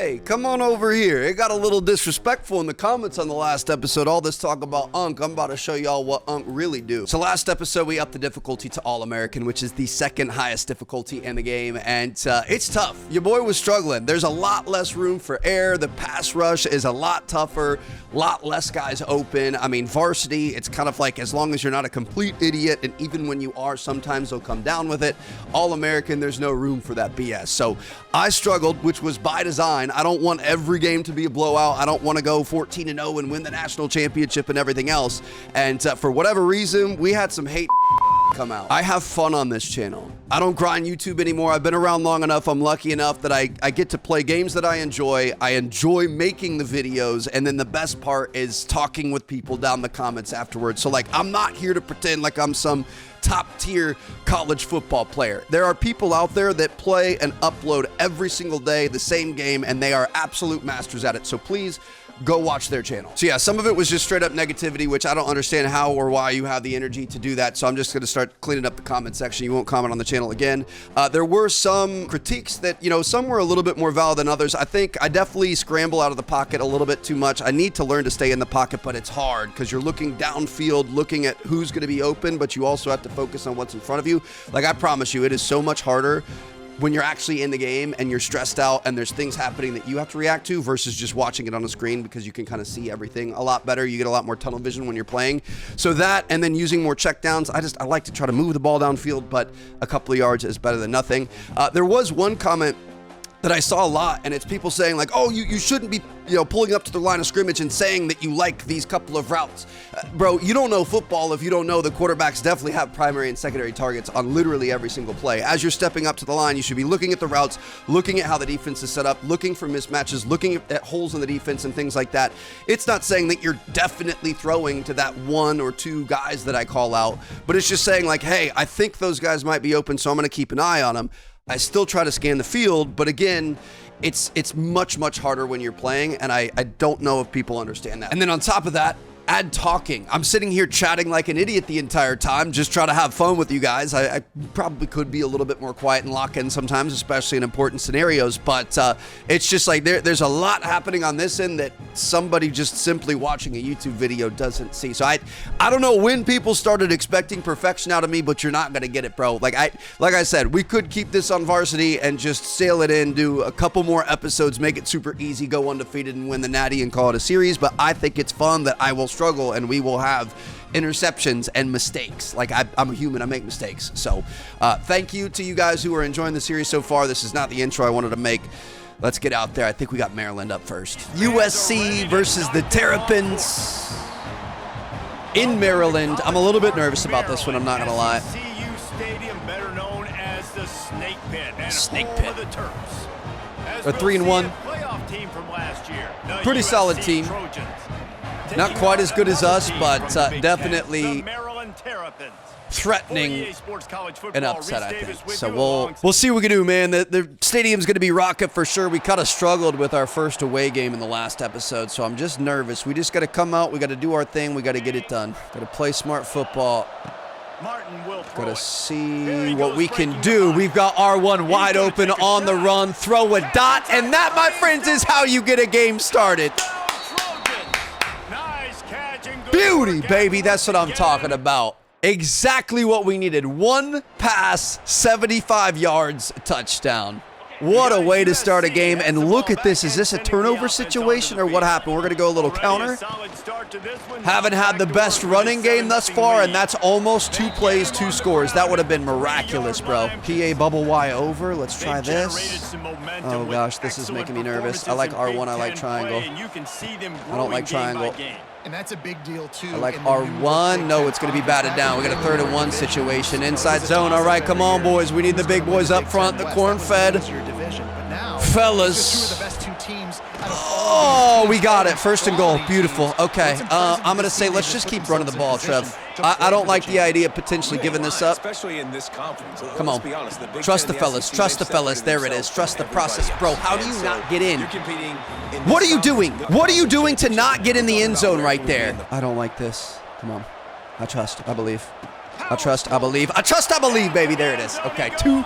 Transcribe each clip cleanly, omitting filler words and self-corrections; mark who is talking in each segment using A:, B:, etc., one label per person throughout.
A: Hey, come on over here. It got a little disrespectful in the comments on the last episode. All this talk about Unc. I'm about to show y'all what Unc really do. So last episode, we upped the difficulty to All-American, which is the second highest difficulty in the game. And it's tough. Your boy was struggling. There's a lot less room for air. The pass rush is a lot tougher. A lot less guys open. I mean, varsity, it's kind of like as long as you're not a complete idiot, and even when you are, sometimes they'll come down with it. All-American, there's no room for that BS. So I struggled, which was by design. I don't want every game to be a blowout. I don't want to go 14-0 and win the national championship and everything else. And for whatever reason, we had some hate come out. I have fun on this channel. I don't grind YouTube anymore. I've been around long enough. I'm lucky enough that I get to play games that I enjoy. I enjoy making the videos, and then the best part is talking with people down the comments afterwards. So like, I'm not here to pretend like I'm some top tier college football player. There are people out there that play and upload every single day the same game, and they are absolute masters at it. So please go watch their channel. So yeah, some of it was just straight up negativity, which I don't understand how or why you have the energy to do that. So I'm just going to start cleaning up the comment section. You won't comment on the channel again. There were some critiques that, you know, some were a little bit more valid than others. I think I definitely scramble out of the pocket a little bit too much. I need to learn to stay in the pocket, but it's hard because you're looking downfield, looking at who's going to be open, but you also have to focus on what's in front of you. Like, I promise you, it is so much harder when you're actually in the game and you're stressed out and there's things happening that you have to react to versus just watching it on the screen, because you can kind of see everything a lot better. You get a lot more tunnel vision when you're playing. So that, and then using more checkdowns. I like to try to move the ball downfield, but a couple of yards is better than nothing. There was one comment that I saw a lot, and it's people saying like, oh, you shouldn't be, you know, pulling up to the line of scrimmage and saying that you like these couple of routes. Bro, you don't know football if you don't know the quarterbacks definitely have primary and secondary targets on literally every single play. As you're stepping up to the line, you should be looking at the routes, looking at how the defense is set up, looking for mismatches, looking at holes in the defense and things like that. It's not saying that you're definitely throwing to that one or two guys that I call out, but it's just saying like, hey, I think those guys might be open, so I'm going to keep an eye on them. I still try to scan the field, but again, it's much, much harder when you're playing, and I don't know if people understand that. And then on top of that, add talking. I'm sitting here chatting like an idiot the entire time, just try to have fun with you guys. I probably could be a little bit more quiet and lock in sometimes, especially in important scenarios, but it's just like there's a lot happening on this end that somebody just simply watching a YouTube video doesn't see. So I don't know when people started expecting perfection out of me, but you're not gonna get it, bro. Like I said, we could keep this on varsity and just sail it in, do a couple more episodes, make it super easy, go undefeated and win the natty and call it a series. But I think it's fun that I will struggle and we will have interceptions and mistakes. Like, I'm a human, I make mistakes. So thank you to you guys who are enjoying the series so far. This is not the intro I wanted to make. Let's get out there. I think we got Maryland up first. USC versus the Terrapins in Maryland. I'm a little bit nervous about this one, I'm not gonna lie.
B: CU Stadium, better known as the Snake Pit, and
A: Snake
B: home
A: Pit.
B: of the Terps.
A: A 3-1.
B: Playoff team from last year. The
A: Pretty
B: USC
A: solid team.
B: Trojans.
A: Not quite as good as us, but
B: From Big
A: definitely
B: Ten, the Maryland Terrapins.
A: threatening
B: an
A: an upset, I think. So we'll see what we can do, man. The stadium's going to be rocking for sure. We kind of struggled with our first away game in the last episode, so I'm just nervous. We just got to come out. We got to do our thing. We got to get it done. Got to play smart football. Got to see what we can do. We've got R1 wide open on the run. Throw a dot, and that, my friends, is how you get a game started. Beauty, baby. That's what I'm talking about. Exactly what we needed. One pass, 75 yards, touchdown. What a way to start a game. And look at this. Is this a turnover situation or what happened? We're going to go a little counter. Haven't had the best running game thus far, and that's almost 2 plays, 2 scores. That would have been miraculous, bro. PA bubble Y over. Let's try this. Oh, gosh, this is making me nervous. I like R1. I like triangle. I don't like triangle.
C: And that's a big deal, too.
A: I like R1. No, it's going to be batted down. We got a 3rd and 1 situation. Inside zone. All right, come on, boys. We need the big boys up front. The corn-fed fellas. Oh, we got it. 1st and goal. Beautiful. Okay. I'm going to say let's just keep running the ball, Trev. I don't like the idea of potentially giving this up.
D: Especially in this conference.
A: Come on. Trust the fellas. Trust the fellas. There it is. Trust the process. Bro, how do you not get in? What are you doing? What are you doing to not get in the end zone right there? I don't like this. Come on. I trust. I believe. I trust. I believe. I trust. I believe, baby. There it is. Okay. 2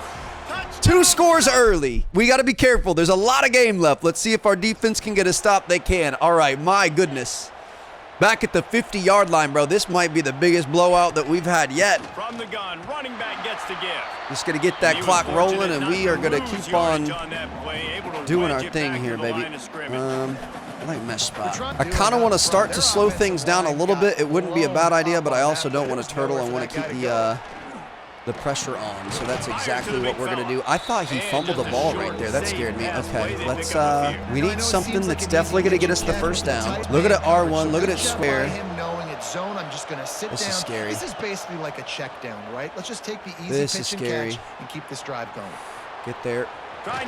A: 2 scores early. We got to be careful. There's a lot of game left. Let's see if our defense can get a stop. They can. All right, my goodness. Back at the 50-yard line, bro. This might be the biggest blowout that we've had yet.
B: From the gun, running back gets the gift.
A: Just going to get that clock rolling, and we are going to keep on doing our thing here, baby. I like mesh spot. I kind of want to start to slow things down a little bit. It wouldn't be a bad idea, but I also don't want to turtle. I want to keep the pressure on. So that's exactly what we're going to do. I thought he fumbled the ball right there. That scared me. Okay, let's, we need something that's definitely going to get us the first down. Look at it, R1. Look at it, square.
C: Zone, I'm just going to sit
A: this
C: down.
A: Is scary.
C: This is basically like a check down, right? Let's just take the easy pitch and catch and keep this drive going.
A: Get there.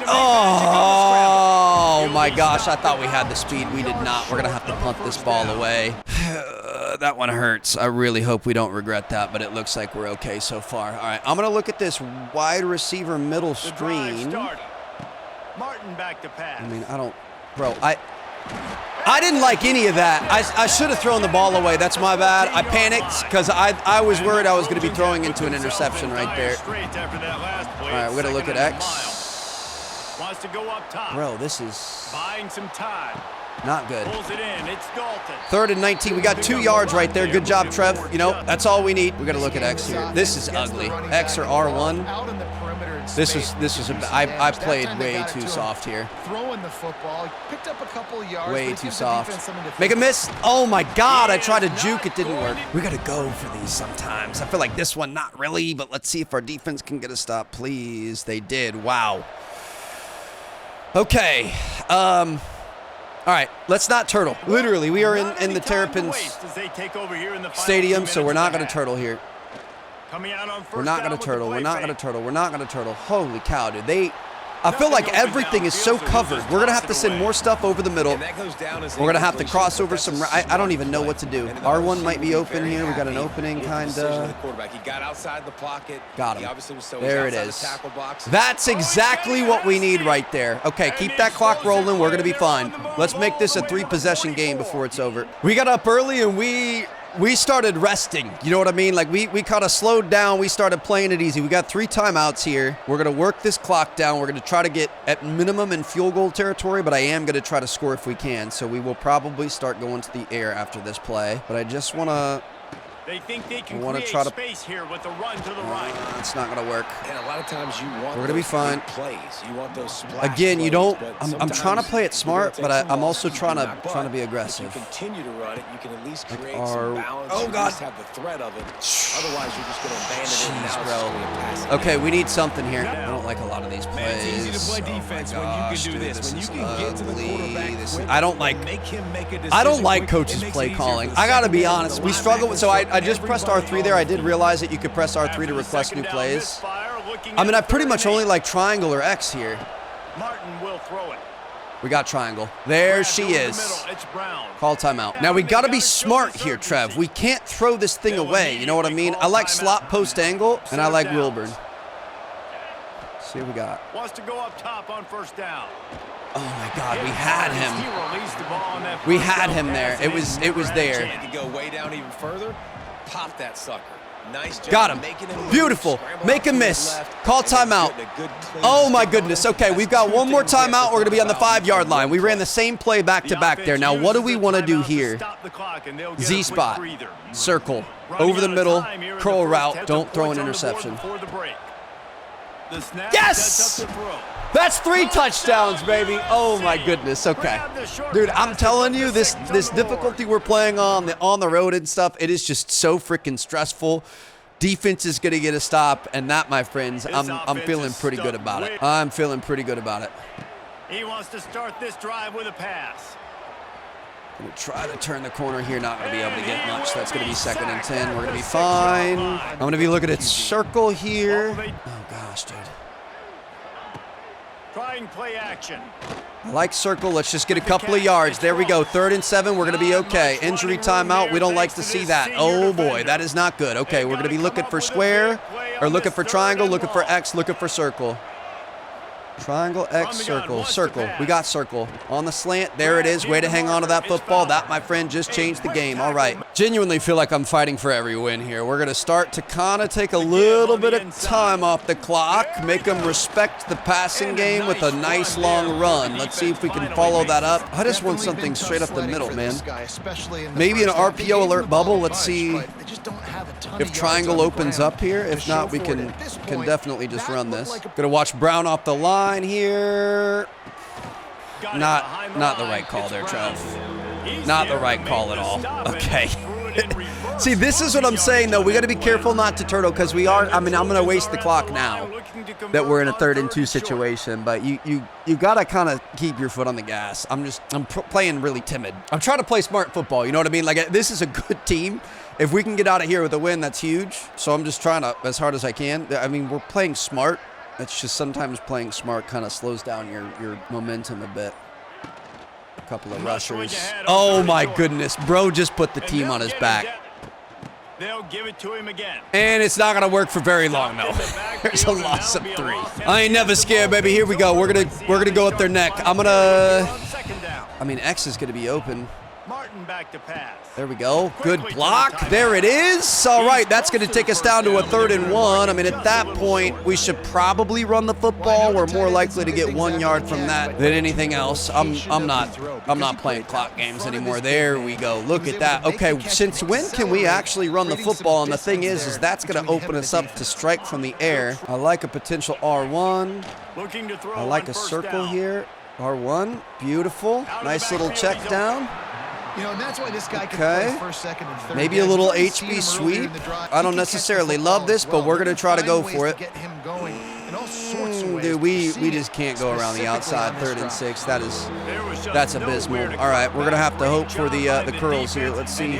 A: Oh my gosh, I thought we had the speed. We did not. We're going to have to punt this ball away. That one hurts. I really hope we don't regret that, but it looks like we're okay so far. All right, I'm going to look at this wide receiver middle screen.
B: Martin back to pass.
A: I mean, I don't, bro, I didn't like any of that. I should have thrown the ball away. That's my bad. I panicked because I was worried I was going to be throwing into an interception right there. All right, we're going to look at X.
B: Wants to go up top.
A: Bro, this is
B: buying some time.
A: Not good.
B: Pulls it in. It's Dalton.
A: 3rd and 19. We got 2 yards right there. Good job, Trev. You know, that's all we need. We got to look at X here. This is ugly. X or R1. This was I played way too soft here.
C: Throwing the football, picked up a couple of yards.
A: Way too soft. Make a miss. Oh my God! I tried to juke. It didn't work. We got to go for these sometimes. I feel like this one not really, but let's see if our defense can get a stop, please. They did. Wow. Okay. All right, let's not turtle. Literally, we are in the Terrapins Stadium, so we're not going to turtle here. We're not going to turtle. We're not going to turtle. We're not going to turtle. Holy cow, dude. I feel like everything is so covered. We're going to have to send more stuff over the middle. We're going to have to cross over some. I don't even know what to do. R1 might be open here. We got an opening, kind of. Got him. There it is. That's exactly what we need right there. Okay, keep that clock rolling. We're going to be fine. Let's make this a 3-possession game before it's over. We got up early, and we started resting. You know what I mean? Like, we kind of slowed down. We started playing it easy. We got 3 timeouts here. We're going to work this clock down. We're going to try to get at minimum in field goal territory, but I am going to try to score if we can. So we will probably start going to the air after this play. But I just want to...
B: They think they can create space here with the run to the right.
A: It's not going to work.
D: And a lot of times you want
A: we're going to be fine.
D: Plays. You want those splash
A: Again, you don't.
D: plays,
A: I'm trying to play it smart, but I'm also trying to be aggressive.
D: If you continue to run it, you can at least create
A: some
D: balance.
A: Oh God!
D: Have the threat of it. Otherwise, you're just going to abandon it.
A: Jeez, bro. Okay, we need something here. I don't like a lot of these plays.
D: Man, it's easy to play defense when you can do this. When you can get to the quarterback.
A: I don't like. I don't like coaches' play calling. I got to be honest. We struggle with. So I just pressed R3 there. I did realize that you could press R3 to request new plays. I mean, I pretty much only like triangle or X here.
B: Martin will throw it.
A: We got triangle. There she is. Call timeout. Now, we got to be smart here, Trev. We can't throw this thing away. You know what I mean? I like slot post angle, and I like Wilburn. Let's see what we got.
B: Wants to go up top on 1st down.
A: Oh, my God. We had him. We had him there. It was there.
D: To go way down even further. Pop that sucker. Nice job.
A: Got him. Beautiful. Make a miss. Call timeout. Oh, my goodness. Okay, we've got one more timeout. We're going to be on the 5-yard line. We ran the same play back-to-back there. Now, what do we want to do here? Z-spot. Circle. Over the middle. Curl route. Don't throw an interception. Yes! That's 3 touchdowns, baby. Oh, my goodness. Okay. Dude, I'm telling you, this difficulty we're playing on the road and stuff, it is just so freaking stressful. Defense is going to get a stop, and that, my friends, I'm feeling pretty good about it. I'm feeling pretty good about it.
B: He wants to start this drive with a pass.
A: Going to try to turn the corner here. Not going to be able to get much. That's going to be 2nd and 10. We're going to be fine. I'm going to be looking at circle here. Oh, gosh, dude.
B: Trying play action.
A: I like circle. Let's just get a couple of yards. There we go. 3rd and 7. We're going to be okay. Injury timeout. We don't like to see that. Oh, boy. That is not good. Okay, we're going to be looking for square, or looking for triangle, looking for X, looking for circle. Triangle, X, circle, circle. We got circle. On the slant. There it is. Way to hang on to that football. That, my friend, just changed the game. All right. Genuinely feel like I'm fighting for every win here. We're going to start to kind of take a little bit of time off the clock, make them respect the passing game with a nice long run. Let's see if we can follow that up. I just want something straight up the middle, man. Maybe an RPO alert bubble. Let's see if triangle opens up here. If not, we can definitely just run this. Going to watch Brown off the line here. Not the right call there, Trev. Not the right call at all. Okay. See, this is what I'm saying, though. We got to be careful not to turtle because we are. I mean, I'm going to waste the clock now that we're in a 3rd and 2 situation. But you got to kind of keep your foot on the gas. I'm playing really timid. I'm trying to play smart football. You know what I mean? Like, this is a good team. If we can get out of here with a win, that's huge. So I'm just trying to, as hard as I can. I mean, we're playing smart. It's just sometimes playing smart kind of slows down your momentum a bit. Couple of rushers. Oh my goodness, bro just put the team on his back.
B: They'll give it to him again.
A: And it's not gonna work for very long though. There's a loss of 3. I ain't never scared, baby. Here we go. We're gonna go at their neck. I mean, X is gonna be open.
B: Martin back to pass.
A: There we go. Good block. There it is. All right, that's going to take us down to a 3rd and 1. I mean, at that point, we should probably run the football. We're more likely to get 1 yard from that than anything else. I'm not playing clock games anymore. There we go. Look at that. Okay, since when can we actually run the football? And the thing is that's going to open us up to strike from the air. I like a potential R1. I like a circle here. R1. Beautiful. Nice little check down.
C: You know, and that's why this guy can play first, second, and third.
A: Maybe a little HB sweep. I don't necessarily love this, but we're going to try to go for it. Dude, we just can't go around the outside 3rd and 6. That's abysmal. All right, we're going to have to hope for the curls here. Let's see.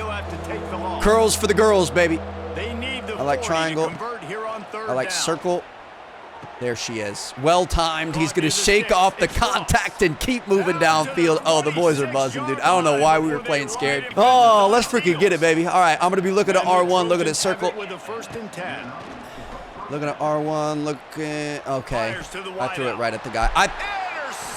A: Curls for the girls, baby. I like triangle. I like circle. There she is. Well-timed. He's going to shake off the contact and keep moving downfield. Oh, the boys are buzzing, dude. I don't know why we were playing scared. Oh, let's freaking get it, baby. All right, I'm going to be looking at R1, looking at circle. Looking at R1, looking. Okay. I threw it right at the guy.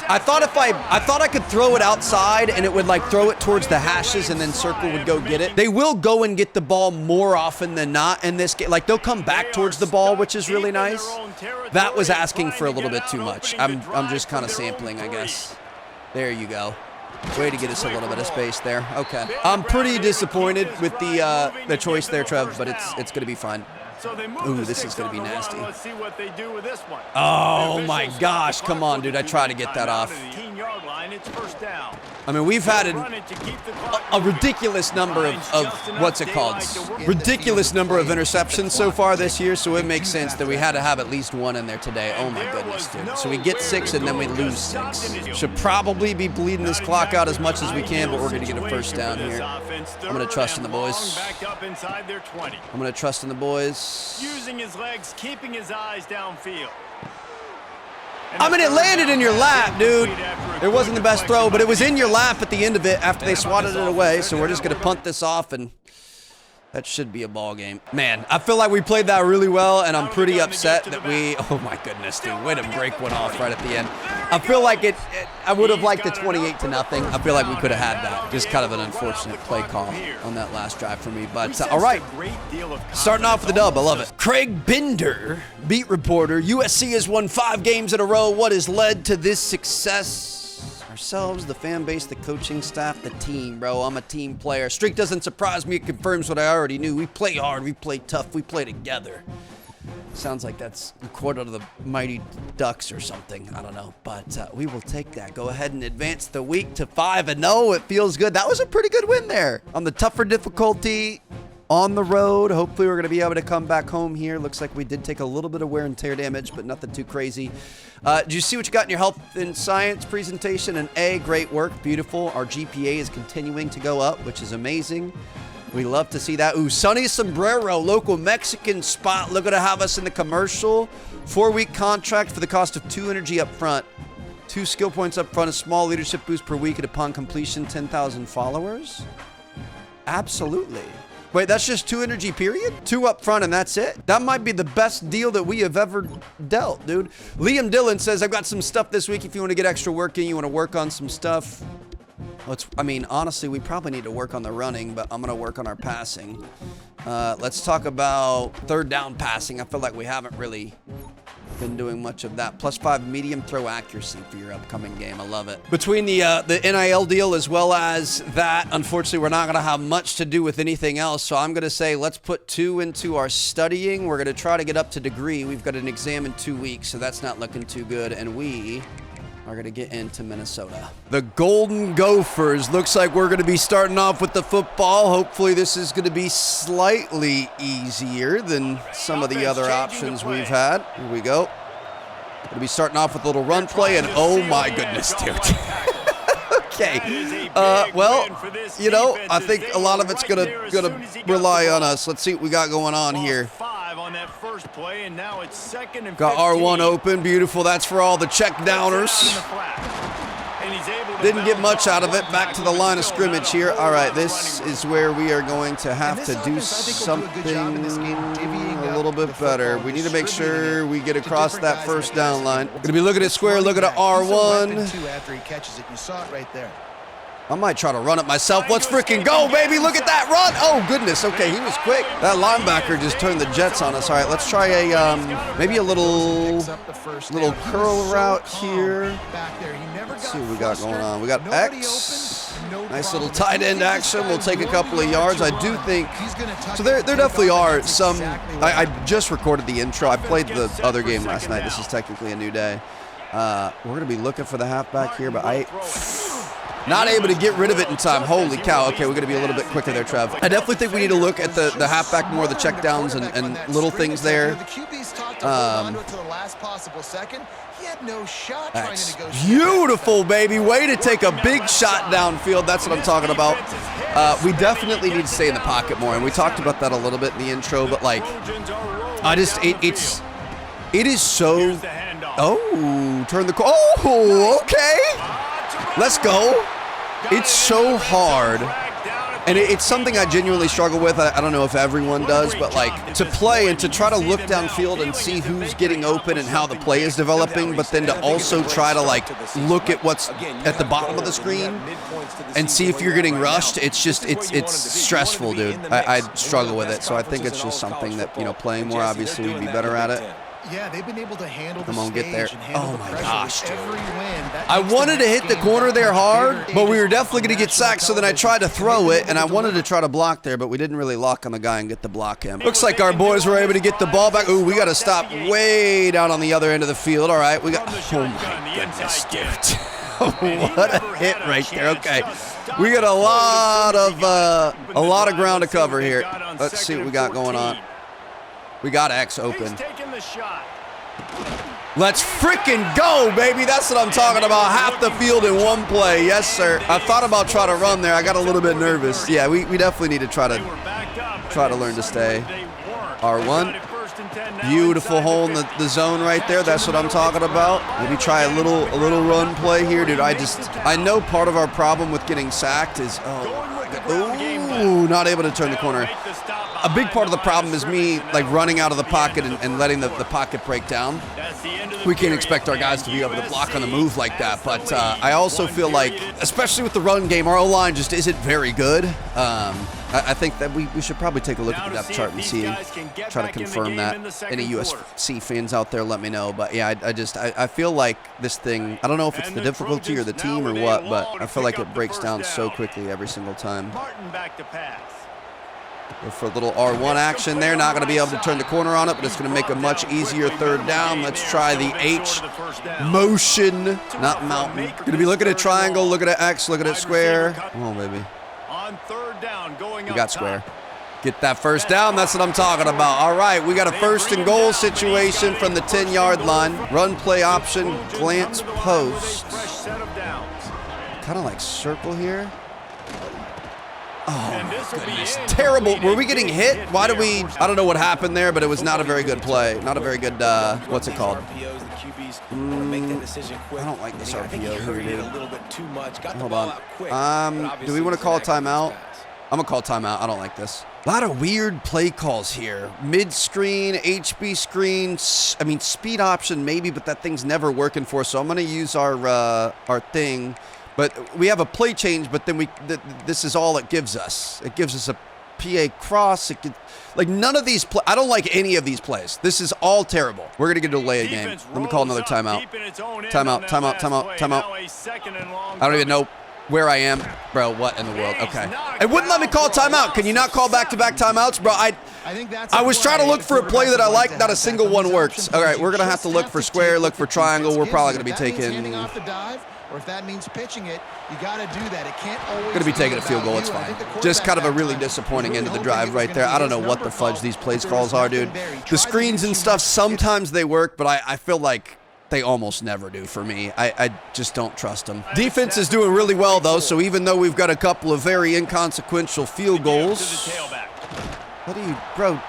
A: I thought I could throw it outside and it would like throw it towards the hashes and then circle would go get it. They will go and get the ball more often than not in this game. Like they'll come back towards the ball, which is really nice. That was asking for a little bit too much. I'm just kind of sampling, I guess. There you go. Way to get us a little bit of space there. Okay. I'm pretty disappointed with the choice there, Trev, but it's going to be fine. Ooh, this is going to be nasty.
B: Let's see what they do with this one.
A: Oh my gosh, come on, dude. I tried to get that off. I mean, we've had a ridiculous number of what's it called? Ridiculous number of interceptions so far this year, so it makes sense that we had to have at least 1 in there today. Oh my goodness, dude. So we get 6 and then we lose 6. Should probably be bleeding this clock out as much as we can, but we're going to get a first down here. I'm going to trust in the boys. I'm going to trust in the boys.
B: Using his legs, keeping his eyes downfield.
A: I mean, it landed in your lap, dude. It wasn't the best throw, but it was in your lap at the end of it after they swatted it away. So we're just going to punt this off, and that should be a ball game. Man, I feel like we played that really well, and I'm pretty upset that we... Oh, my goodness, dude. Way to break one off right at the end. I feel like I would have liked the 28-0. I feel like we could have had that. Just kind of an unfortunate play call on that last drive for me. But, all right. Starting off with the dub. I love it. Craig Bender, beat reporter. USC has won 5 games in a row. What has led to this success? Ourselves, the fan base, the coaching staff, the team, bro. I'm a team player. Streak doesn't surprise me. It confirms what I already knew. We play hard. We play tough. We play together. Sounds like that's a quote out of the Mighty Ducks or something. I don't know. But we will take that. Go ahead and advance the week to 5-0. It feels good. That was a pretty good win there. On the tougher difficulty, on the road. Hopefully we're going to be able to come back home here. Looks like we did take a little bit of wear and tear damage, but nothing too crazy. Did you see what you got in your health and science presentation? An A, great work, beautiful. Our GPA is continuing to go up, which is amazing. We love to see that. Ooh, Sunny Sombrero, local Mexican spot. Looking to have us in the commercial. 4-week contract for the cost of 2 energy up front. 2 skill points up front, a small leadership boost per week, and upon completion, 10,000 followers. Absolutely. Wait, that's just 2 energy, period? 2 up front and that's it? That might be the best deal that we have ever dealt, dude. Liam Dillon says, I've got some stuff this week if you want to get extra work in, you want to work on some stuff. I mean, honestly, we probably need to work on the running, but I'm going to work on our passing. Let's talk about third down passing. I feel like we haven't really been doing much of that. +5 medium throw accuracy for your upcoming game. I love it. Between the NIL deal as well as that, unfortunately, we're not going to have much to do with anything else. So I'm going to say let's put 2 into our studying. We're going to try to get up to degree. We've got an exam in 2 weeks, so that's not looking too good. And we are going to get into Minnesota. The Golden Gophers. Looks like we're going to be starting off with the football. Hopefully this is going to be slightly easier than some of the other options we've had. Here we go. Going to be starting off with a little run play, and oh my goodness, dude. Okay. Well, you know, I think a lot of it's gonna rely on us. Let's see what we got going on here. Got R1 open. Beautiful. That's for all the check downers. Didn't get much out of it. Back to the line of scrimmage here. All right, this is where we are going to have to do something a little bit better. We need to make sure we get across that first down line. Going to be looking at square, looking at R1. I might try to run it myself. Let's freaking go, baby. Look at that run. Oh, goodness. Okay, he was quick. That linebacker just turned the jets on us. All right, let's try a maybe a little curl route here. Let's see what we got going on. We got X. Nice little tight end action. We'll take a couple of yards. I do think so. There definitely are some. I just recorded the intro. I played the other game last night. This is technically a new day. We're going to be looking for the halfback here, but not able to get rid of it in time. Holy cow. Okay, we're going to be a little bit quicker there, Trev. I definitely think we need to look at the halfback more, the check downs and little things there. That's beautiful, baby. Way to take a big shot downfield. That's what I'm talking about. We definitely need to stay in the pocket more, and we talked about that a little bit in the intro, but like, it is so. Oh, turn the. Oh, okay. Let's go. It's so hard. And it's something I genuinely struggle with. I don't know if everyone does, but like to play and to try to look downfield and see who's getting open and how the play is developing, but then to also try to like look at what's at the bottom of the screen and see if you're getting rushed. It's just, it's stressful, dude. I struggle with it. So I think it's just something that, you know, playing more, obviously we'd be better at it.
C: Yeah, they've been able to handle
A: Come on, get there. Oh my gosh, dude.
C: I
A: wanted to hit the corner there hard, but we were definitely going to get sacked, so then I tried to throw it, and I wanted to try to block there, but we didn't really lock on the guy and get to block him. Looks like our boys were able to get the ball back. Ooh, we got to stop way down on the other end of the field. All right, we got. Oh my goodness, dude. What a hit right there. Okay, we got a lot of ground to cover here. Let's see what we got going on. We got X open. Let's freaking go, baby. That's what I'm talking about. Half the field in one play. Yes, sir. I thought about trying to run there. I got a little bit nervous. Yeah, we definitely need to try to learn to stay. R1. Beautiful hole in the zone right there. That's what I'm talking about. Maybe try a little
C: run play here, dude.
A: I know part of our problem with getting sacked is not able to turn the corner. A big part of the problem is me like running out of the pocket and letting the pocket break down. We can't expect our guys to be able to block on the move like that, but I also feel like, especially with the run game, our O-line just isn't very good. I think that we should probably take a look at the depth chart and see, try to confirm that. Any USC fans out there, let me know. But yeah, I feel like this thing, I don't know if it's the difficulty or the team or what, but I feel like it breaks down so quickly every single time. Go for a little R1 action there. Not going to be able to turn the corner on it, but it's going to make a much easier third down. Let's try the H motion, not mountain. Going to be looking at triangle, looking at X, looking at square. Come on, baby. We got square. Get that first down. That's what I'm talking about. All right, we got a first and goal situation from the 10-yard line. Run play option, glance post. Kind of like circle here. Oh, goodness. Terrible. Were we getting hit? Why do we? I don't know what happened there, but it was not a very good play. Not a very good, what's it called? I don't like this RPO here, dude. Hold on. Do we want to call a timeout? I'm going to call timeout. I don't like this. A lot of weird play calls here. Mid-screen, HB screen, I mean, speed option maybe, but that thing's never working for us. So I'm going to use our thing. But we have a play change, but then this is all it gives us. It gives us a PA cross. It could, like, none of these I don't like any of these plays. This is all terrible. We're going to get a delay game. Let me call another timeout. Timeout. I don't even know where I am. Bro, what in the world? Okay. It wouldn't let me call timeout. Can you not call back-to-back timeouts? Bro, I was trying to look for a play that I like. Not a single one works. All right, we're going to have to look for square, look for triangle. We're probably going to be taking...
C: Or if that means pitching it, you got to do that. It can't always
A: going to be taking a field goal. It's fine. Just kind of a really disappointing end of the drive right there. I don't know what the fudge these plays calls are, dude. The screens and stuff, sometimes they work, but I feel like they almost never do for me. I just don't trust them. Defense is doing really well, though, so even though we've got a couple of very inconsequential field goals. What are you, bro?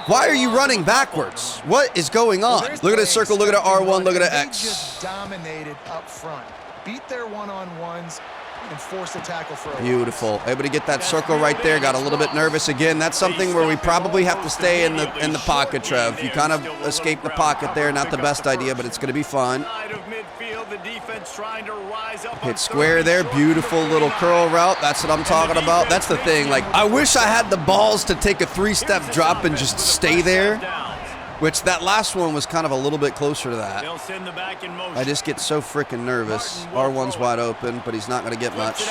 A: Why are you running backwards? What is going on? Look at the circle, look at the R1, look at the X.
C: Just dominated up front. Beat their one-on-ones and force the tackle for a
A: beautiful. Able to get that circle right there. Got a little bit nervous again. That's something where we probably have to stay in the pocket, Trev. You kind of escape the pocket there. Not the best idea, but it's going to be fun. Hit square there. Beautiful little curl route. That's what I'm talking about. That's the thing. Like, I wish I had the balls to take a 3-step drop and just stay there. Which that last one was kind of a little bit closer to that. I just get so freaking nervous. R1's wide open, but he's not going to get much.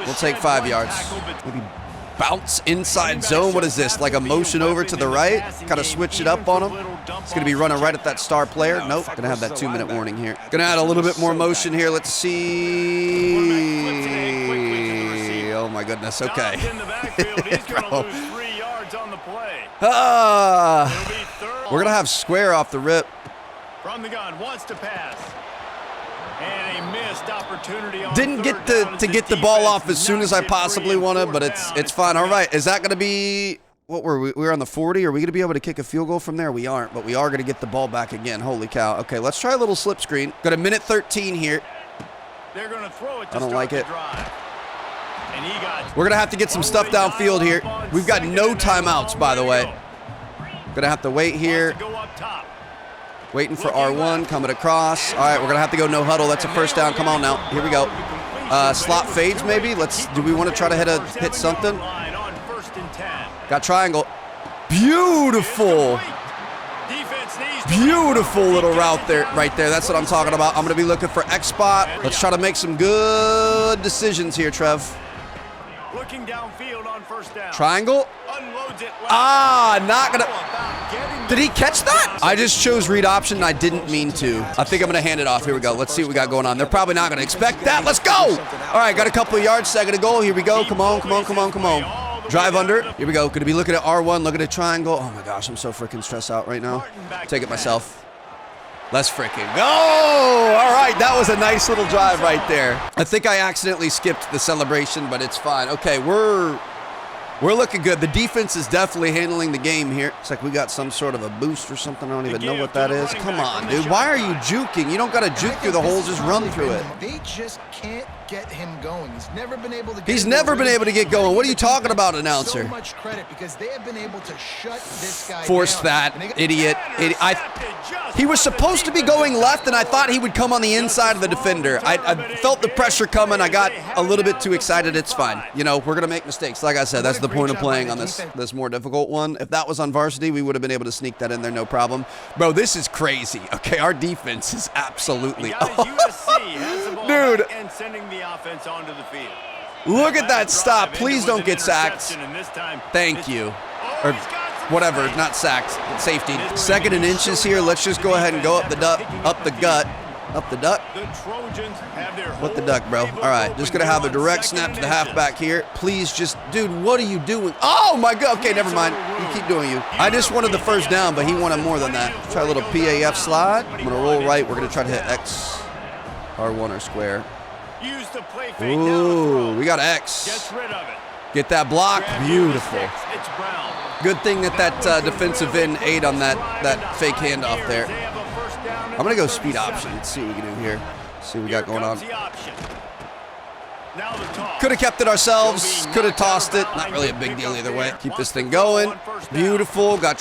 A: We'll take 5 yards. Maybe bounce inside zone. What is this? Like a motion over to the right? Kind of switch it up on him. It's going to be running right at that star player. Nope. Going to have that 2-minute warning here. Going to add a little bit more motion here. Let's see. Oh, my goodness. Okay. We're going to have square off the rip.
B: From the gun, wants to pass. And a missed opportunity on
A: didn't get to get the ball off as soon as I possibly wanted, but it's fine. All right, is that going to be, what were we? We were on the 40. Are we going to be able to kick a field goal from there? We aren't, but we are going to get the ball back again. Holy cow. Okay, let's try a little slip screen. Got a minute 13 here.
B: They're going to throw it to
A: I don't like it.
B: We're
A: going to have to get some stuff downfield here. We've got no timeouts, by the way. Going to have to wait here. Waiting for R1, coming across. All right, we're going to have to go no huddle. That's a first down. Come on now. Here we go. Slot fades, maybe. Do we want to try to hit something? Got triangle. Beautiful. Beautiful little route there, right there. That's what I'm talking about. I'm going to be looking for X spot. Let's try to make some good decisions here, Trev.
B: Looking downfield on first down.
A: Triangle. Not gonna. Did he catch that? I just chose read option and I didn't mean to. I think I'm gonna hand it off. Here we go. Let's see what we got going on. They're probably not gonna expect that. Let's go. All right, got a couple of yards, second to goal. Here we go. Come on, come on, come on, come on. Drive under. Here we go. Gonna be looking at R1, looking at triangle. Oh my gosh, I'm so freaking stressed out right now. Take it myself. Let's freaking go. All right, that was a nice little drive right there. I think I accidentally skipped the celebration, but it's fine. Okay, we're looking good. The defense is definitely handling the game here. It's like we got some sort of a boost or something. I don't even know what that is. Come on, dude. Why are you juking? You don't got to juke through the holes. Just run through it.
C: They just can't get him going. He's never been able to
A: get going. What are you talking about, announcer?
C: So much credit because they have been able to shut this guy
A: Forced
C: down.
A: that, idiot. He was supposed to be going left, and I thought he would come on the inside of the defender. I felt the pressure coming. I got a little bit too excited. It's fine. You know, we're going to make mistakes. Like I said, that's the point of playing on this more difficult one. If that was on varsity, we would have been able to sneak that in there, no problem. Bro, this is crazy. Okay, our defense is absolutely... Dude.
B: And sending the offense onto the field.
A: Look at that stop. Please don't get sacked. Thank you. Or whatever, not sacked, but safety. 2nd and inches here. Let's just go ahead and go up the gut. Up the duck. What the duck, bro? All right, just going to have a direct snap to the halfback here. Please just, dude, what are you doing? Oh, my God. Okay, never mind. You keep doing you. I just wanted the first down, but he wanted more than that. Try a little PAF slide. I'm going to roll right. We're going to try to hit X, R1 or square. Ooh, we got X. Get that block. Beautiful. Good thing that defensive end ate on that fake handoff there. I'm going to go speed option. Let's see what we can do here. See what we got going on. Could have kept it ourselves. Could have tossed it. Not really a big deal either way. Keep this thing going. Beautiful. Got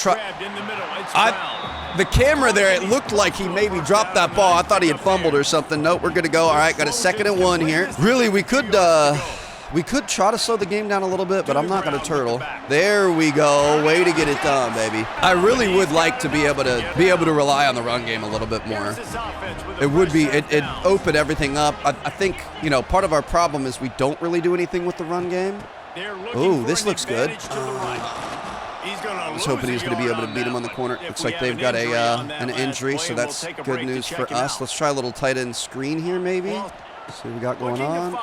A: The camera there, it looked like he maybe dropped that ball. I thought he had fumbled or something. Nope, we're good to go. All right, got a 2nd and 1 here. Really, we could try to slow the game down a little bit, but I'm not going to turtle. There we go. Way to get it done, baby. I really would like to be able to rely on the run game a little bit more. It would be, it opened everything up. I think, you know, part of our problem is we don't really do anything with the run game. Ooh, this looks good. I was hoping he was going to be able to beat him on the corner. Looks like they've got an injury, so that's good news for us. Let's try a little tight end screen here, maybe. See what we got going on.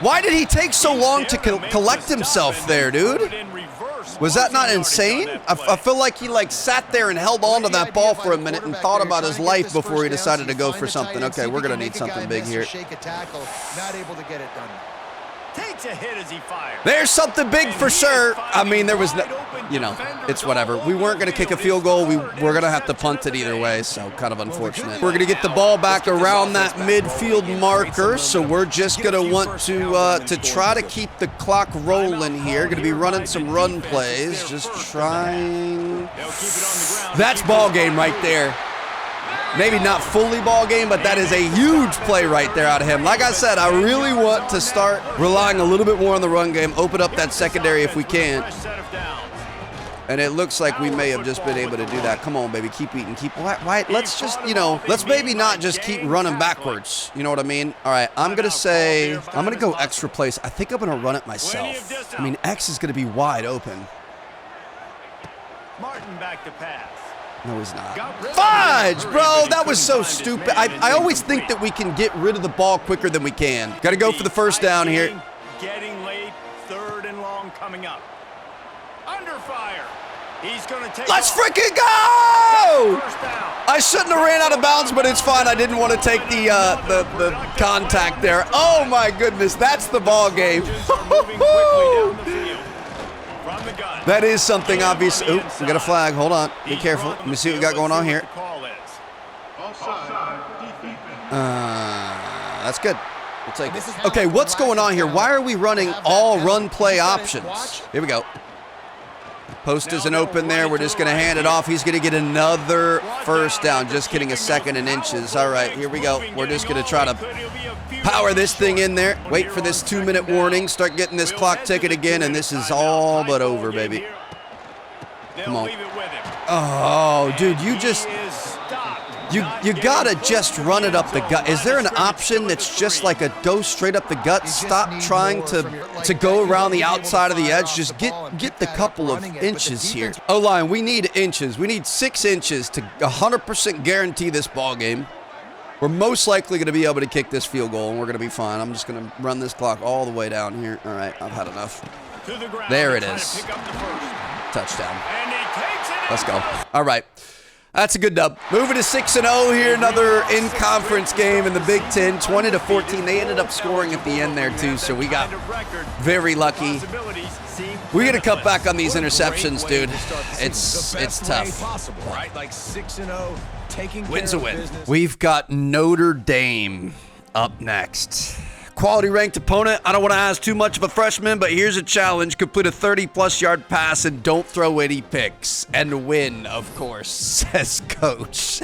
A: Why did he take so long to collect himself there, dude? Was that not insane? I feel like he sat there and held on to that ball for a minute and thought about his life before he decided to go for something. Okay, we're going to need something big here.
B: Takes a hit as he fires.
A: There's something big for sure. I mean, there was no, you know, it's whatever. We weren't going to kick a field goal. We're going to have to punt it either way, so kind of unfortunate. We're going to get the ball back around that midfield marker, so we're just going to want to try to keep the clock rolling here. Going to be running some run plays, just trying. That's ball game right there. Maybe not fully ball game, but that is a huge play right there out of him. Like I said, I really want to start relying a little bit more on the run game, open up that secondary if we can. And it looks like we may have just been able to do that. Come on, baby, keep eating, why, let's just, you know, let's maybe not just keep running backwards. You know what I mean? All right, I'm going to go extra place. I think I'm going to run it myself. I mean, X is going to be wide open.
B: Martin back to pass.
A: No, he's not. Fudge, bro, that was so stupid. I always think that we can get rid of the ball quicker than we can. Got to go for the first down here.
B: Getting late, 3rd and long coming up. Under fire. He's going to take
A: Let's freaking go! I shouldn't have ran out of bounds, but it's fine. I didn't want to take the contact there. Oh, my goodness, that's the ball game. That is something obvious. Oop, we got a flag. Hold on. Be careful. Let me see what we got going on here. That's good. We'll take it. Okay, what's going on here? Why are we running all run play options? Here we go. Post isn't open there. We're just going to hand it off. He's going to get another first down. Just getting a 2nd and inches. All right, here we go. We're just going to try to power this thing in there. Wait for this 2-minute warning. Start getting this clock ticking again, and this is all but over, baby. Come on. Oh, dude, you just... You gotta just run it up the gut. Is there an option that's just like a go straight up the gut? Stop trying to go around the outside of the edge. Just get the couple of inches here. O-line, we need inches. We need 6 inches to 100% guarantee this ball game. We're most likely going to be able to kick this field goal, and we're going to be fine. I'm just going to run this clock all the way down here. All right, I've had enough. There it is. Touchdown. Let's go. All right. That's a good dub. Moving to 6-0 here, another in-conference game in the Big Ten, 20-14. They ended up scoring at the end there too, so we got very lucky. We got to cut back on these interceptions, dude. It's tough. Win's a win. We've got Notre Dame up next. Quality ranked opponent. I don't want to ask too much of a freshman, but here's a challenge. Complete a 30-plus yard pass and don't throw any picks. And win, of course, says Coach.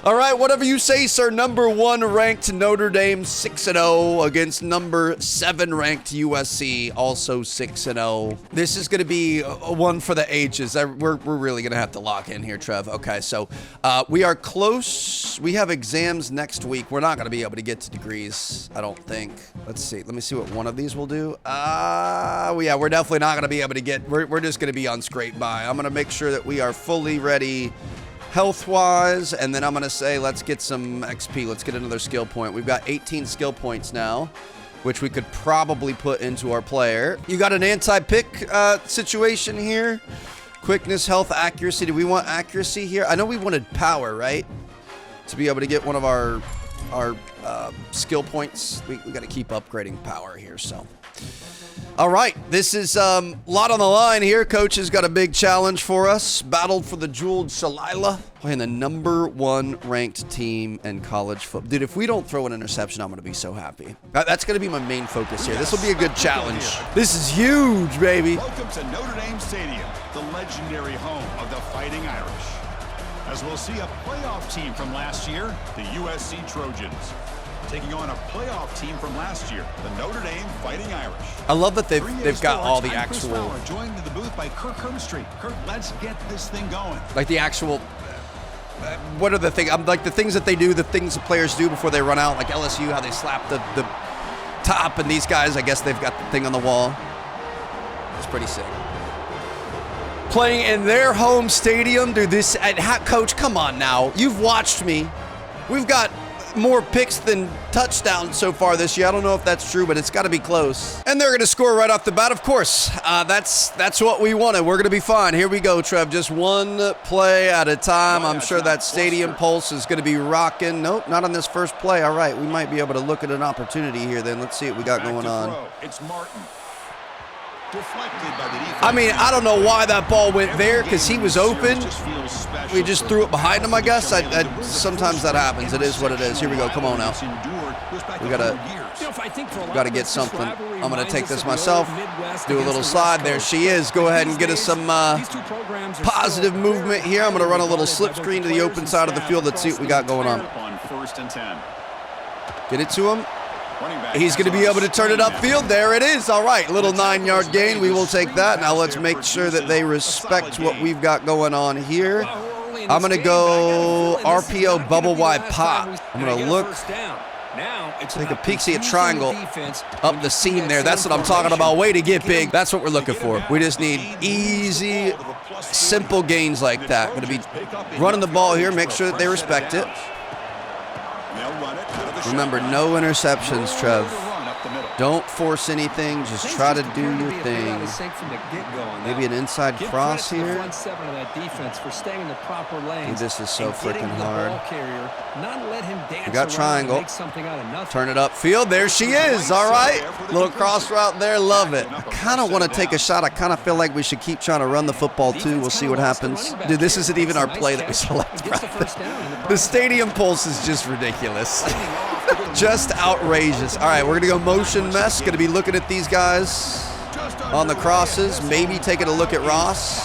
A: All right, whatever you say, sir. Number 1 ranked Notre Dame 6-0 against number 7 ranked USC, also 6-0. This is going to be one for the ages. We're really going to have to lock in here, Trev. Okay, so we are close. We have exams next week. We're not going to be able to get to degrees, I don't think. Let's see. Let me see what one of these will do. Yeah, we're definitely not going to be able to get. We're just going to be on scrape by. I'm going to make sure that we are fully ready health-wise, and then I'm going to say let's get some XP. Let's get another skill point. We've got 18 skill points now, which we could probably put into our player. You got an anti-pick situation here. Quickness, health, accuracy. Do we want accuracy here? I know we wanted power, right? To be able to get one of our skill points. We got to keep upgrading power here, so... All right, this is a lot on the line here. Coach has got a big challenge for us. Battled for the jeweled Shalila, playing the #1 ranked team in college football. Dude, if we don't throw an interception, I'm going to be so happy. That's going to be my main focus here. This will be a good challenge. This is huge, baby.
B: Welcome to Notre Dame Stadium, the legendary home of the Fighting Irish. As we'll see a playoff team from last year, the USC Trojans, taking on a playoff team from last year, the Notre Dame Fighting Irish.
A: I love that they've got all the actual,
B: joined in the booth by Kirk Hermstreet. Kirk, let's get this thing going.
A: like the actual, what are the things? Like the things that they do, the things the players do before they run out. Like LSU, how they slap the top, and these guys, I guess they've got the thing on the wall. It's pretty sick. Playing in their home stadium, dude. This, Coach, come on now. You've watched me. We've got more picks than touchdowns so far this year. I don't know if that's true, but it's got to be close. And they're going to score right off the bat, of course. That's what we wanted. We're going to be fine. Here we go, Trev. Just one play at a time. I'm sure that stadium pulse is going to be rocking. Nope, not on this first play. All right, we might be able to look at an opportunity here then. Let's see what we got going on.
B: It's Martin. Deflected by the defense.
A: I mean, I don't know why that ball went there because he was open. We just threw it behind him, I guess. Sometimes that happens. It is what it is. Here we go. Come on now. We gotta get something. I'm gonna take this myself. Do a little slide. There she is. Go ahead and get us some positive movement here. I'm gonna run a little slip screen to the open side of the field. Let's see what we got going on. Get it to him. He's going to be able to turn it upfield. There it is. All right, little 9-yard gain. We will take that. Now let's make sure that they respect what we've got going on here. I'm going to go RPO bubble wide pop. I'm going to look, take a peek, see a triangle up the seam there. That's what I'm talking about. Way to get big. That's what we're looking for. We just need easy, simple gains like that. Going to be running the ball here. Make sure that they respect it. Remember, no interceptions, Trev. Don't force anything. Just try to do your thing. Maybe an inside cross here. Dude, this is so freaking hard. We got triangle. Turn it upfield. There she is. All right. Little cross route there. Love it. I kind of want to take a shot. I kind of feel like we should keep trying to run the football, too. We'll see what happens. Dude, this isn't even our play that we select. The stadium pulse is just ridiculous. Just outrageous. All right, we're going to go motion mess. Going to be looking at these guys on the crosses. Maybe taking a look at Ross.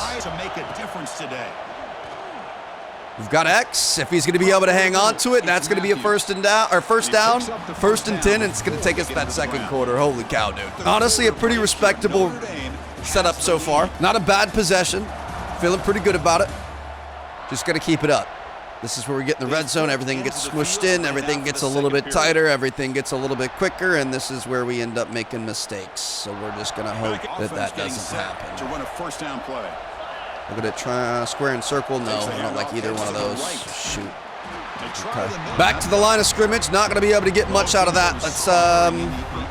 A: We've got X. If he's going to be able to hang on to it, that's going to be a first down. 1st and 10, and it's going to take us that second quarter. Holy cow, dude. Honestly, a pretty respectable setup so far. Not a bad possession. Feeling pretty good about it. Just got to keep it up. This is where we get in the red zone. Everything gets smushed in. Everything gets a little bit tighter. Everything gets a little bit quicker. And this is where we end up making mistakes. So we're just going to hope that that doesn't happen.
B: To run a first down play.
A: We're going to try square and circle. No, I don't like either one of those. Shoot. Okay. Back to the line of scrimmage. Not going to be able to get much out of that. Let's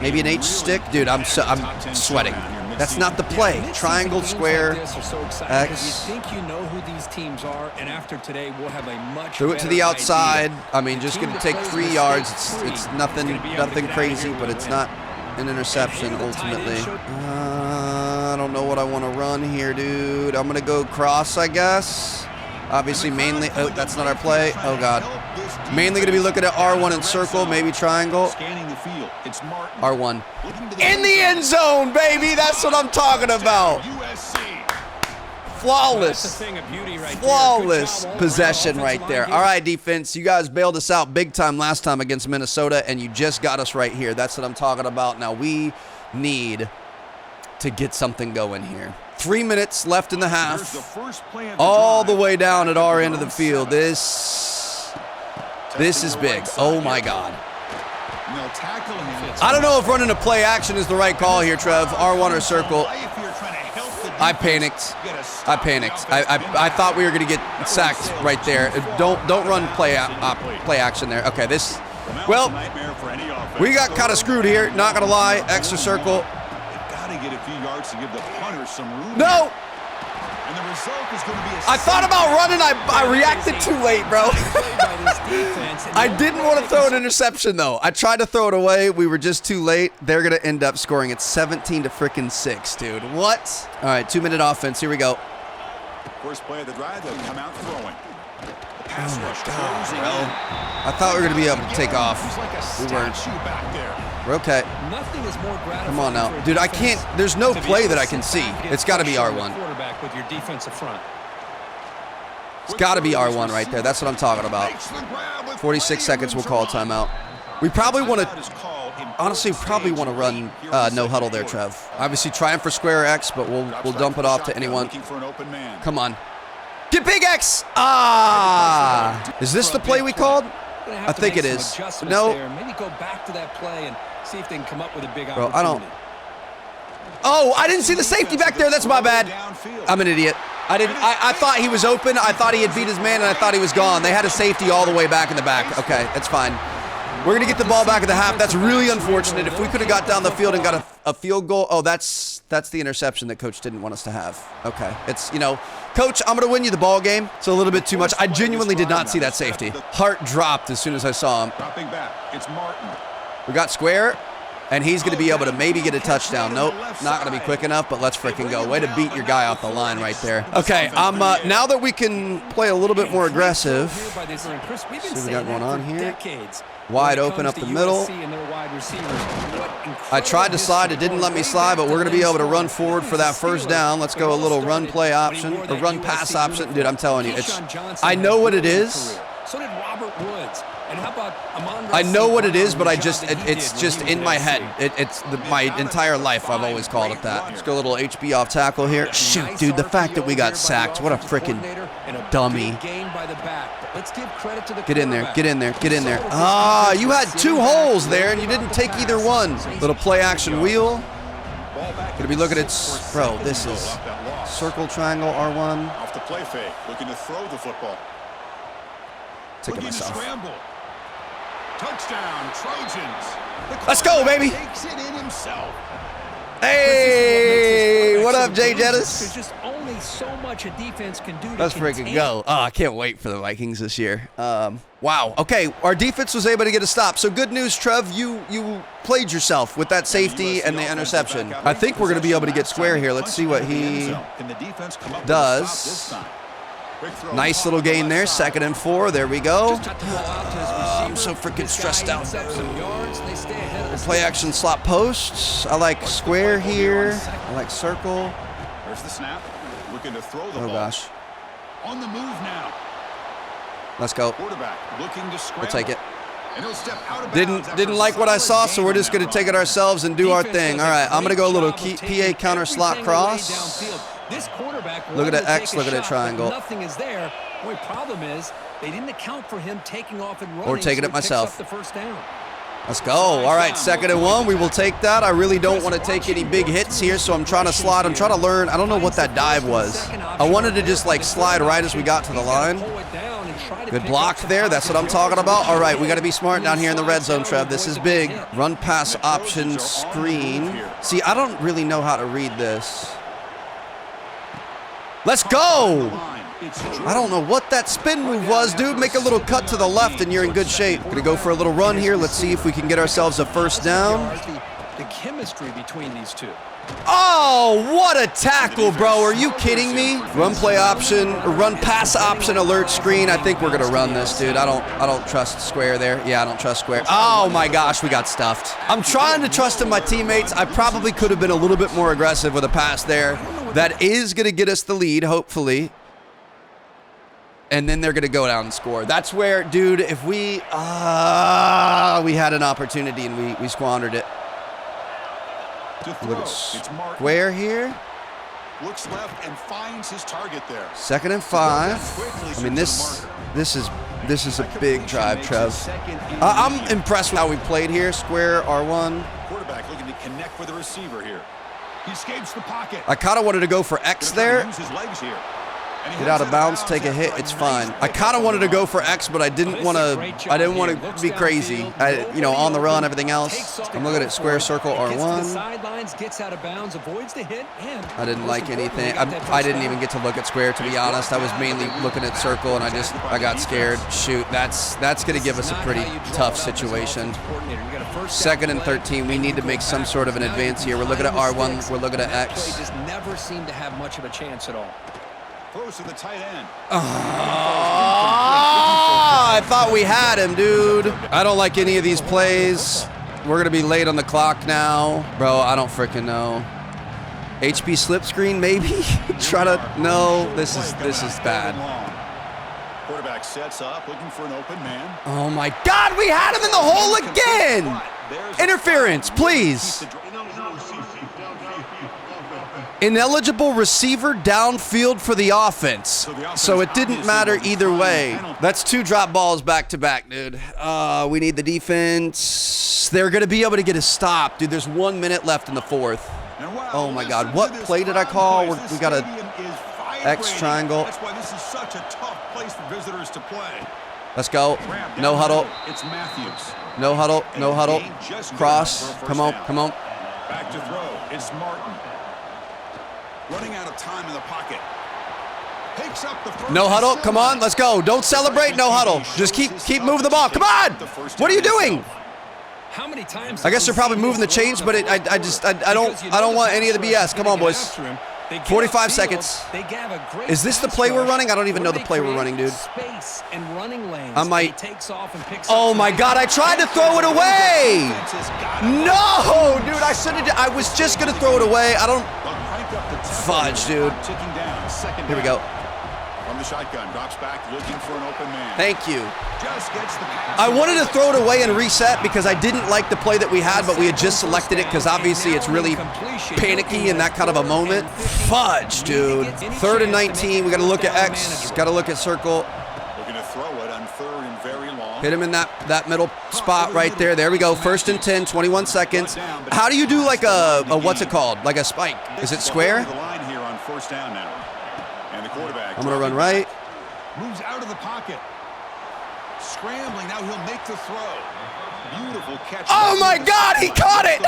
A: maybe an H stick. Dude, I'm sweating. That's not the play. Triangle, square, X.
D: You know who these teams are, and after today, we'll have a much
A: threw it to the outside. I mean, just going to take 3 yards. It's nothing crazy, but it's not an interception ultimately. I don't know what I want to run here, dude. I'm going to go cross, I guess. Obviously, mainly. Oh, that's not our play. Oh, God. Mainly going to be looking at R1 and circle, maybe triangle. R1. In the end zone, baby. That's what I'm talking about. Flawless. Flawless possession right there. All right, defense. You guys bailed us out big time last time against Minnesota, and you just got us right here. That's what I'm talking about. Now we need to get something going here. 3 minutes left in the half. All the way down at our end of the field. This is big. Oh, my God. I don't know if running a play action is the right call here, Trev. R1 or circle. I panicked. I thought we were going to get sacked right there. Don't run play action there. Okay, this. Well, we got kind of screwed here. Not going to lie. X or circle.
B: Got to get a few yards to give the punter some room.
A: No.
B: And the result is going to be
A: I thought about running. I reacted too late, bro. I didn't want to throw an interception, though. I tried to throw it away. We were just too late. They're going to end up scoring. It's 17-6, dude. What? All right, 2-minute offense. Here we go.
B: First play of the drive, they'll come out throwing.
A: Oh, my God, bro. I thought we were going to be able to take off. We weren't. We're okay. Come on now. Dude, I can't. There's no play that I can see. It's got to be R1. It's got to be R1 right there. That's what I'm talking about. 46 seconds, we'll call a timeout. We probably want to, honestly, probably want to run no huddle there, Trev. Obviously trying for square X, but we'll dump it off to anyone. Come on. Get big X! Ah! Is this the play we called? I think it is. No.
D: Maybe go back to that play and see if they can come up with a big
A: opportunity. Bro, I don't. Oh, I didn't see the safety back there. That's my bad. I'm an idiot. I thought he was open. I thought he had beat his man, and I thought he was gone. They had a safety all the way back in the back. Okay, that's fine. We're going to get the ball back at the half. That's really unfortunate. If we could have got down the field and got a field goal. Oh, that's the interception that Coach didn't want us to have. Okay. It's, you know, Coach, I'm going to win you the ball game. It's a little bit too much. I genuinely did not see that safety. Heart dropped as soon as I saw him.
B: Dropping back. It's Martin.
A: We got square, and he's going to be able to maybe get a touchdown. Nope, not going to be quick enough, but let's freaking go. Way to beat your guy off the line right there. Okay, now that we can play a little bit more aggressive, see what we got going on here. Wide open up the middle. I tried to slide. It didn't let me slide, but we're going to be able to run forward for that first down. Let's go a little run play option, or run pass option. Dude, I'm telling you, I know what it is.
D: So did Robert Woods. And how about
A: I know what it is, but it's just in my head. My entire life I've always called it that. Let's go a little HB off tackle here. Shoot, dude, the fact that we got sacked. What a freaking dummy. Get in there, get in there, get in there. Ah, you had two holes there, and you didn't take either one. Little play action wheel. Gonna be looking at, bro, this is circle, triangle, R1.
B: Off the play fake, looking to throw the football.
A: Take it myself.
B: Touchdown, Trojans.
A: Let's go, baby.
B: Takes it in himself.
A: Hey, what up, Jay Jettis?
D: There's just only so much a defense can do.
A: Let's freaking go. Oh, I can't wait for the Vikings this year. Wow. Okay, our defense was able to get a stop. So good news, Trev. You played yourself with that safety and the interception. I think we're going to be able to get square here. Let's see what he does. Nice little gain there. 2nd and 4. There we go. I'm so freaking stressed out. Play action slot posts. I like square here. I like circle.
B: There's the snap. Looking to throw the ball.
A: Oh gosh.
B: On the move now.
A: Let's go.
B: Quarterback looking to scramble.
A: We'll take it.
B: And he'll step out of bounds.
A: Didn't like what I saw, so we're just going to take it ourselves and do our thing. All right, I'm going to go a little PA counter slot cross. Look at that X, look at that triangle.
D: Nothing is there. The only problem is they didn't account for him taking off and running.
A: Or taking it myself.
D: The first down.
A: Let's go. All right, 2nd and 1. We will take that. I really don't want to take any big hits here, so I'm trying to slide. I'm trying to learn. I don't know what that dive was. I wanted to just like slide right as we got to the line. Good block there. That's what I'm talking about. All right, we got to be smart down here in the red zone, Trev. This is big. Run pass option screen. See, I don't really know how to read this. Let's go! I don't know what that spin move was, dude. Make a little cut to the left and you're in good shape. Gonna go for a little run here. Let's see if we can get ourselves a first down.
D: The chemistry between these two.
A: Oh, what a tackle, bro. Are you kidding me? Run play option, run pass option alert screen. I think we're gonna run this, dude. I don't trust square there. Yeah, I don't trust square. Oh my gosh, we got stuffed. I'm trying to trust in my teammates. I probably could have been a little bit more aggressive with a pass there. That is gonna get us the lead, hopefully. And then they're gonna go down and score. That's where, dude, if we had an opportunity and we squandered it. Look at square here.
B: Looks left and finds his target there.
A: 2nd and 5. I mean, this is a big drive, Trev. I'm impressed with how we played here. Square R1.
B: Quarterback looking to connect with the receiver here. He escapes the pocket.
A: I kind of wanted to go for X there.
B: Use his legs here.
A: Get out of bounds, take a hit, it's fine. I kind of wanted to go for X, but I didn't want to be crazy. You know, on the run, everything else. I'm looking at square circle R1. I didn't like anything. I didn't even get to look at square, to be honest. I was mainly looking at circle, and I got scared. Shoot, that's going to give us a pretty tough situation. 2nd and 13, we need to make some sort of an advance here. We're looking at R1, we're looking at X.
D: They just never seem to have much of a chance at all.
B: Throws to the tight end.
A: I thought we had him, dude. I don't like any of these plays. We're going to be late on the clock now. Bro, I don't freaking know. HP slip screen, maybe? Try to... No, this is bad.
B: Quarterback sets up, looking for an open man.
A: Oh, my God. We had him in the hole again. Interference, please. Ineligible receiver downfield for the offense. So it didn't matter either way. That's 2 drop balls back to back, dude. We need the defense. They're going to be able to get a stop. Dude, there's 1 minute left in the 4th. Oh, my God. What play did I call? We got a X triangle.
B: That's why this is such a tough place for visitors to play.
A: Let's go. No huddle.
B: It's Matthews.
A: No huddle. No huddle. Cross. Come on. Come on.
B: Back to throw. It's Martin. Running out of time in the pocket. Picks up the first.
A: No huddle. Come on. Let's go. Don't celebrate. No huddle. Just keep moving the ball. Come on. What are you doing?
D: How many times?
A: I guess they're probably moving the chains, but I don't want any of the BS. Come on, boys. 45 seconds. Is this the play we're running? I don't even know the play we're running, dude. I might. Oh my God! I tried to throw it away. No, dude. I was just gonna throw it away. I don't. Fudge, dude. Here we go.
B: From the shotgun, drops back, looking for an open man.
A: Thank you.
B: Just gets the pass.
A: I wanted to throw it away and reset because I didn't like the play that we had, but we had just selected it because obviously it's really panicky in that kind of a moment. Fudge, dude. 3rd and 19. We got to look at X. Got to look at circle.
B: Looking to throw it on 3rd and very long.
A: Hit him in that middle spot right there. There we go. 1st and 10, 21 seconds. How do you do like a what's it called? Like a spike? Is it square?
B: The line here on 1st down now. And the quarterback.
A: I'm going to run right.
B: Moves out of the pocket. Scrambling. Now he'll make the throw. Beautiful catch.
A: Oh my God, he caught it.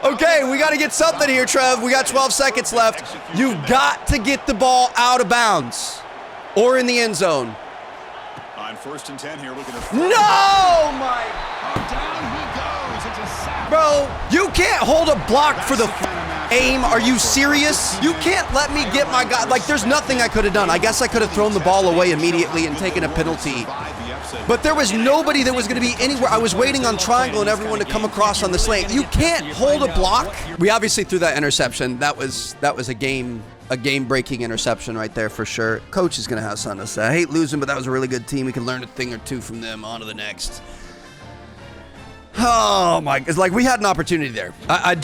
A: Okay, we got to get something here, Trev. We got 12 seconds left. You've got to get the ball out of bounds or in the end zone.
B: On 1st and 10 here, looking at.
A: No, my.
B: Down he goes. It's a sack.
A: Bro, you can't hold a block for the aim. Are you serious? You can't let me get my guy. Like, there's nothing I could have done. I guess I could have thrown the ball away immediately and taken a penalty. But there was nobody that was going to be anywhere. I was waiting on triangle and everyone to come across on the slant. You can't hold a block. We obviously threw that interception. That was a game-breaking interception right there for sure. Coach is going to have something to say. I hate losing, but that was a really good team. We can learn a thing or two from them. On to the next. Oh my! It's like we had an opportunity there. I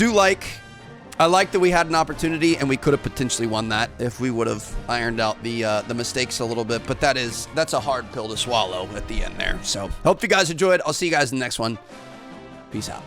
A: like that we had an opportunity and we could have potentially won that if we would have ironed out the mistakes a little bit. But that's a hard pill to swallow at the end there. So hope you guys enjoyed. I'll see you guys in the next one. Peace out.